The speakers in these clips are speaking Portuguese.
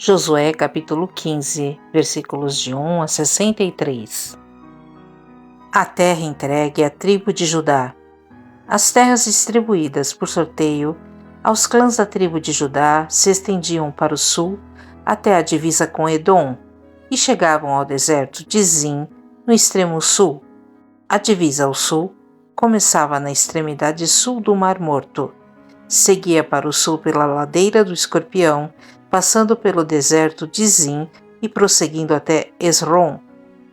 Josué capítulo 15, versículos de 1 a 63. A terra entregue à tribo de Judá. As terras distribuídas por sorteio aos clãs da tribo de Judá se estendiam para o sul até a divisa com Edom e chegavam ao deserto de Zim, no extremo sul. A divisa ao sul começava na extremidade sul do Mar Morto, seguia para o sul pela ladeira do Escorpião, passando pelo deserto de Zim e prosseguindo até Esrom,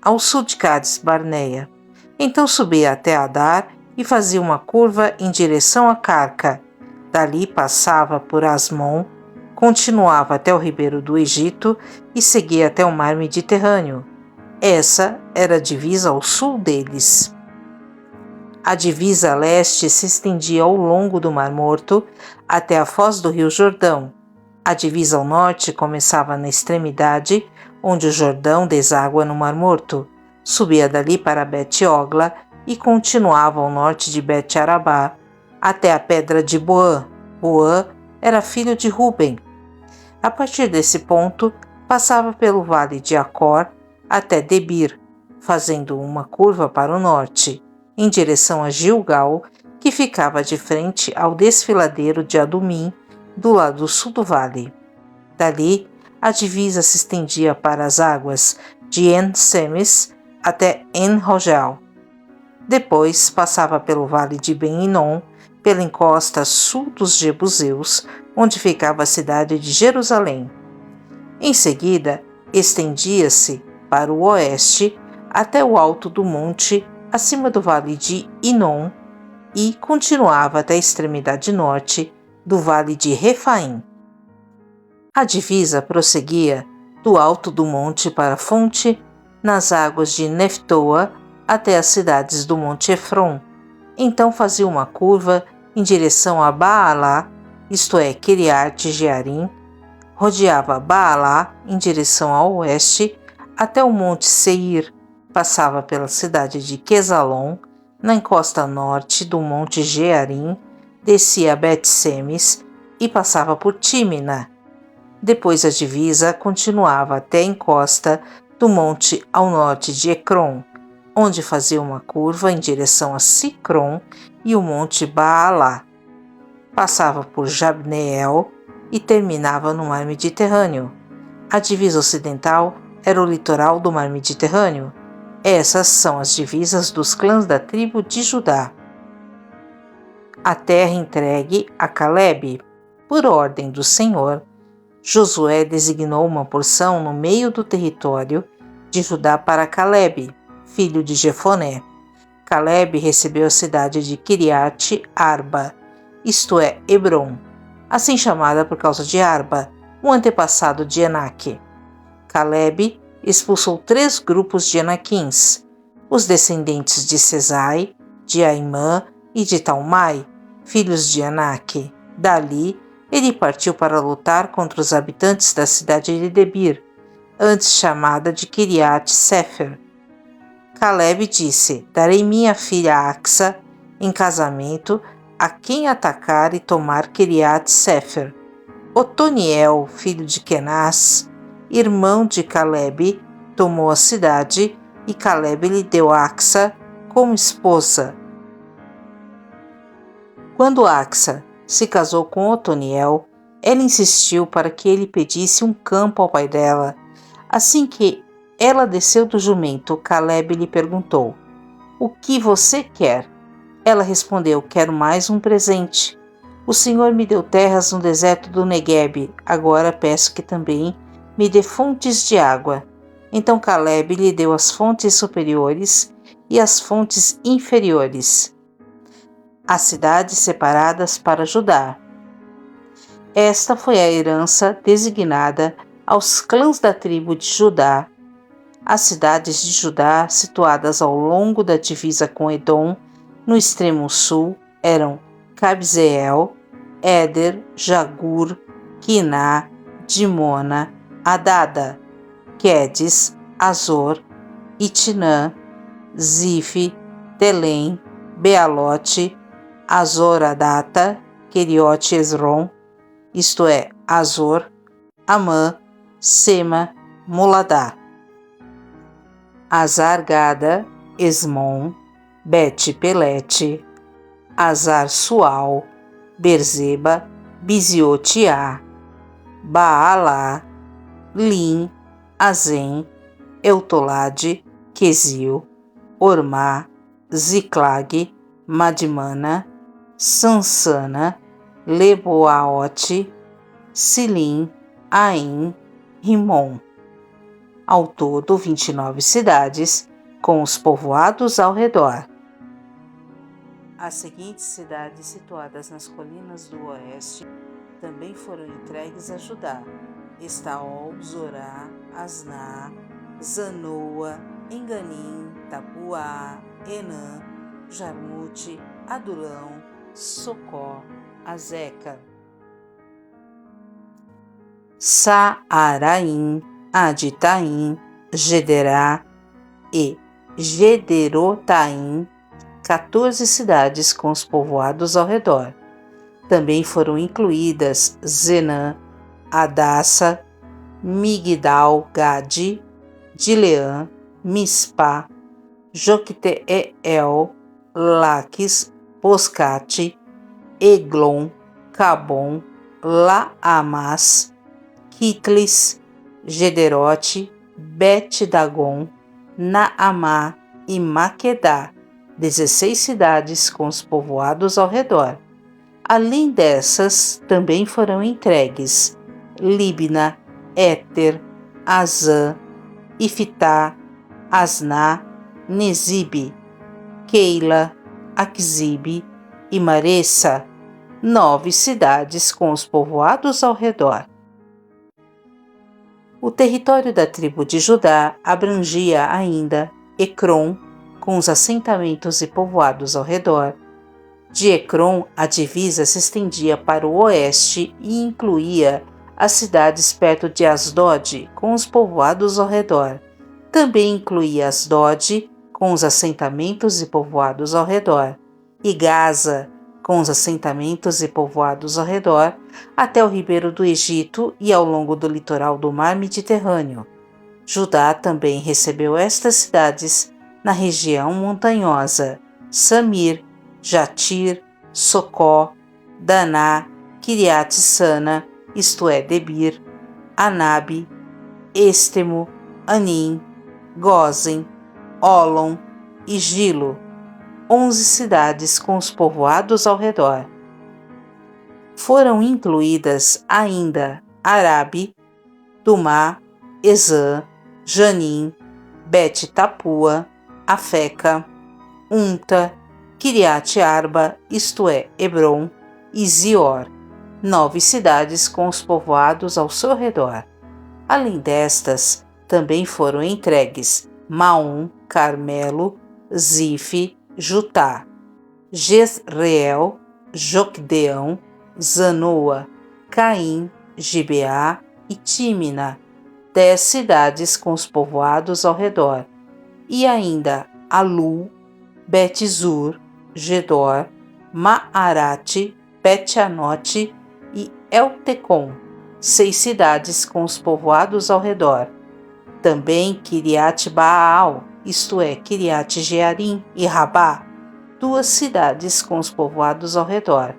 ao sul de Cades Barneia. Então subia até Adar e fazia uma curva em direção a Carca. Dali passava por Asmon, continuava até o ribeiro do Egito e seguia até o mar Mediterrâneo. Essa era a divisa ao sul deles. A divisa a leste se estendia ao longo do Mar Morto até a foz do rio Jordão. A divisa ao norte começava na extremidade onde o Jordão deságua no Mar Morto, subia dali para Bet-Ogla e continuava ao norte de Bet-Arabá até a pedra de Boã. Boã era filho de Ruben. A partir desse ponto, passava pelo vale de Acor até Debir, fazendo uma curva para o norte, em direção a Gilgal, que ficava de frente ao desfiladeiro de Adumim, do lado sul do vale. Dali, a divisa se estendia para as águas de En-Semes até En-Rogel. Depois, passava pelo vale de Ben-Hinom, pela encosta sul dos Jebuseus, onde ficava a cidade de Jerusalém. Em seguida, estendia-se para o oeste até o alto do monte, acima do vale de Inom, e continuava até a extremidade norte do vale de Refaim. A divisa prosseguia do alto do monte para a fonte, nas águas de Neftoa, até as cidades do monte Efron. Então fazia uma curva em direção a Baalá, isto é, Kiriat Jearim, rodeava Baalá em direção ao oeste, até o monte Seir, passava pela cidade de Quesalon, na encosta norte do monte Jearim, descia a Bet-Semes e passava por Tímina. Depois a divisa continuava até a encosta do monte ao norte de Ecrom, onde fazia uma curva em direção a Sicrom e o monte Baalá. Passava por Jabneel e terminava no mar Mediterrâneo. A divisa ocidental era o litoral do mar Mediterrâneo. Essas são as divisas dos clãs da tribo de Judá. A terra entregue a Calebe. Por ordem do Senhor, Josué designou uma porção no meio do território de Judá para Calebe, filho de Jefoné. Calebe recebeu a cidade de Kiriat Arba, isto é, Hebron, assim chamada por causa de Arba, um antepassado de Enaque. Calebe expulsou 3 grupos de Enaquins, os descendentes de Sesai, de Aimã e de Talmai, filhos de Enaque. Dali, ele partiu para lutar contra os habitantes da cidade de Debir, antes chamada de Kiriat Sefer. Calebe disse: darei minha filha Axa em casamento a quem atacar e tomar Kiriat Sefer. Otoniel, filho de Kenaz, irmão de Calebe, tomou a cidade e Calebe lhe deu Axa como esposa. Quando Axa se casou com Otoniel, ela insistiu para que ele pedisse um campo ao pai dela. Assim que ela desceu do jumento, Calebe lhe perguntou: o que você quer? Ela respondeu: quero mais um presente. O Senhor me deu terras no deserto do Neguebe, agora peço que também me dê fontes de água. Então Calebe lhe deu as fontes superiores e as fontes inferiores, as cidades separadas para Judá. Esta foi a herança designada aos clãs da tribo de Judá. As cidades de Judá, situadas ao longo da divisa com Edom, no extremo sul, eram Cabzeel, Éder, Jagur, Quiná, Dimona, Adada, Quedes, Azor, Itinã, Zife, Telém, Bealote, Azor-Adata, Queriote Esrom, isto é, Azor, Amã, Sema, Moladá, Azar-Gada, Esmon, Bet-Pelete, Azar-Sual, Berzeba, Biziotiá, Baalá, Lim, Azem, Eutolade, Quesil, Ormá, Ziclag, Madmana, Sansana, Leboaote, Silim, Aim, Rimon. Ao todo, 29 cidades, com os povoados ao redor. As seguintes cidades situadas nas colinas do oeste também foram entregues a Judá: Estaol, Zorá, Asná, Zanoa, Enganim, Tapuá, Enã, Jarmute, Adulão, Socó, Azeca, Saaraim, Aditaim, Gederá e Gederotaim, 14 cidades com os povoados ao redor. Também foram incluídas Zenã, Adassa, Migdal-Gade, Dileã, Mispá, Jocteel, Laques, Boscate, Eglon, Cabom, Laamas, Quitlis, Gederote, Bet-Dagon, Naamá e Maquedá, 16 cidades com os povoados ao redor. Além dessas, também foram entregues Libna, Éter, Azã, Ifitá, Asná, Nezibe, Keila, Aquzibe e Maressa, 9 cidades com os povoados ao redor. O território da tribo de Judá abrangia ainda Ecrom, com os assentamentos e povoados ao redor. De Ecrom, a divisa se estendia para o oeste e incluía as cidades perto de Asdod, com os povoados ao redor. Também incluía Asdod, com os assentamentos e povoados ao redor, e Gaza, com os assentamentos e povoados ao redor, até o ribeiro do Egito e ao longo do litoral do mar Mediterrâneo. Judá também recebeu estas cidades na região montanhosa: Samir, Jatir, Socó, Daná, Quiriat-Sana, isto é, Debir, Anabe, Estemo, Anim, Gozen, Olon e Gilo, 11 cidades com os povoados ao redor. Foram incluídas ainda Arabe, Dumá, Ezã, Janim, Bet-Tapua, Afeca, Unta, Quiriat-Arba, isto é, Hebron, e Zior, 9 cidades com os povoados ao seu redor. Além destas, também foram entregues Maom, Carmelo, Zife, Jutá, Jezreel, Jocdeão, Zanoa, Caim, Gibeá e Tímina, 10 cidades com os povoados ao redor, e ainda Alu, Bet-Zur, Gedor, Maarate, Bet-Anote e Eltecom, 6 cidades com os povoados ao redor. Também Quiriat-Baal, isto é, Quiriat-Jearim e Rabá, 2 cidades com os povoados ao redor.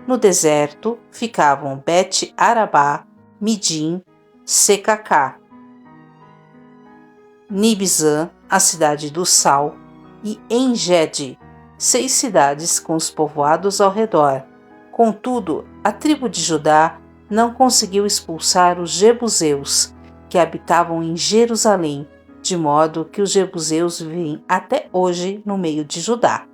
No deserto ficavam Bet-Arabá, Midim, Secacá, Nibzã, a cidade do sal, e Engede, 6 cidades com os povoados ao redor. Contudo, a tribo de Judá não conseguiu expulsar os jebuseus, que habitavam em Jerusalém, de modo que os jebuseus vivem até hoje no meio de Judá.